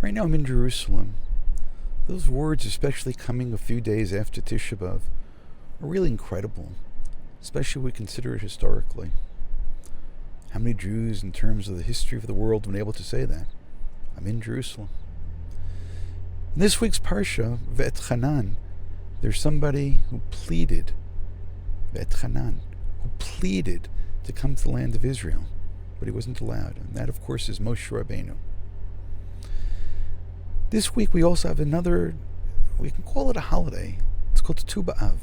Right now I'm in Jerusalem. Those words, especially coming a few days after Tisha B'Av, are really incredible, especially when we consider it historically. How many Jews, in terms of the history of the world, have been able to say that? I'm in Jerusalem. In this week's Parsha, Vaetchanan, there's somebody who pleaded, Vaetchanan, who pleaded to come to the land of Israel, but he wasn't allowed. And that, of course, is Moshe Rabbeinu. This week we also have another, we can call it a holiday. It's called Tu B'Av.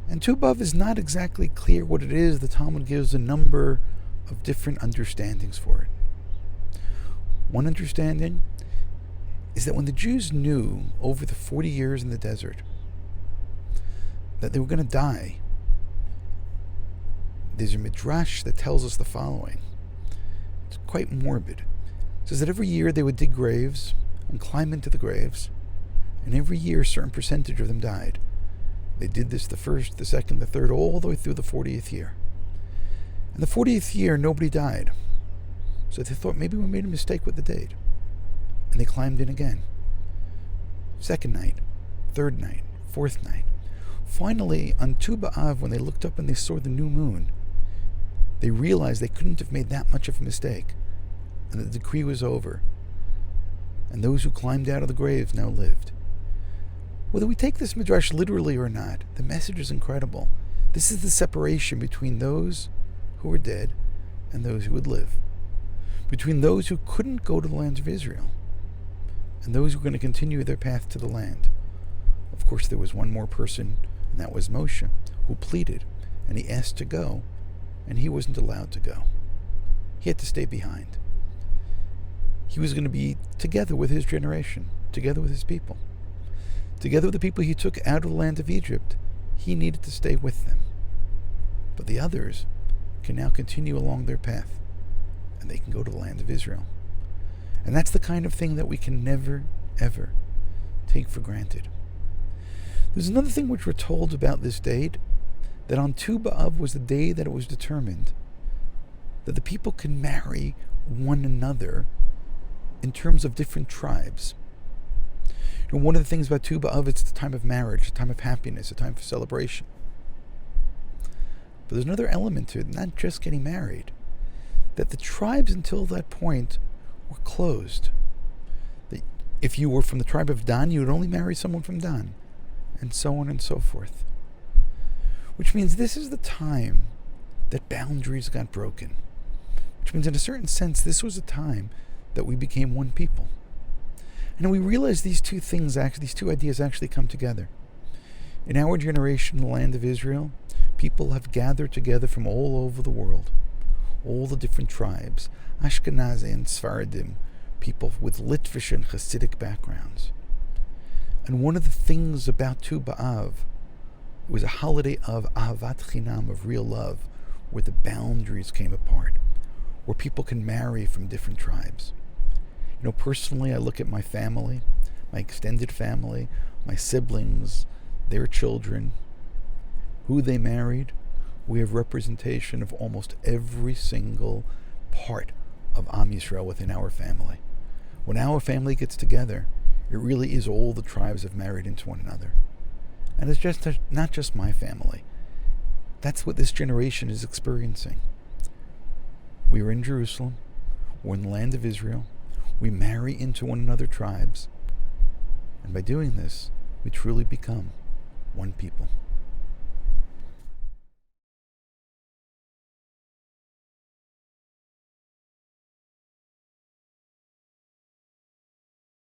And Tu B'Av is not exactly clear what it is. The Talmud gives a number of different understandings for it. One understanding is that when the Jews knew over the 40 years in the desert that they were going to die, there's a midrash that tells us the following. It's quite morbid. It says that every year they would dig graves and climb into the graves, and every year a certain percentage of them died. They did this the first, the second, the third, all the way through the 40th year. And the 40th year, nobody died. So they thought, maybe we made a mistake with the date. And they climbed in again. Second night, third night, fourth night. Finally, on Tu B'Av, when they looked up and they saw the new moon, they realized they couldn't have made that much of a mistake, and the decree was over. And those who climbed out of the graves now lived. Whether we take this midrash literally or not, the message is incredible. This is the separation between those who were dead and those who would live. Between those who couldn't go to the land of Israel and those who were going to continue their path to the land. Of course, there was one more person, and that was Moshe, who pleaded, and he asked to go, and he wasn't allowed to go. He had to stay behind. He was going to be together with his generation, together with his people. Together with the people he took out of the land of Egypt, he needed to stay with them. But the others can now continue along their path, and they can go to the land of Israel. And that's the kind of thing that we can never, ever take for granted. There's another thing which we're told about this date, that on Tu B'Av was the day that it was determined that the people can marry one another in terms of different tribes. You know, one of the things about Tu B'Av, it's the time of marriage, a time of happiness, a time for celebration. But there's another element to it, not just getting married, that the tribes until that point were closed. That if you were from the tribe of Dan, you would only marry someone from Dan, and so on and so forth. Which means this is the time that boundaries got broken. Which means in a certain sense, this was a time that we became one people. And we realize these two ideas actually come together. In our generation, in the land of Israel, people have gathered together from all over the world, all the different tribes, Ashkenazi and Sfaradim, people with Litvish and Hasidic backgrounds. And one of the things about Tu B'Av, it was a holiday of Ahavat Chinam, of real love, where the boundaries came apart, where people can marry from different tribes. You know, personally, I look at my family, my extended family, my siblings, their children, who they married. We have representation of almost every single part of Am Yisrael within our family. When our family gets together, it really is all the tribes have married into one another. And it's just not just my family. That's what this generation is experiencing. We are in Jerusalem. We're in the land of Israel. We marry into one another tribes. And by doing this, we truly become one people.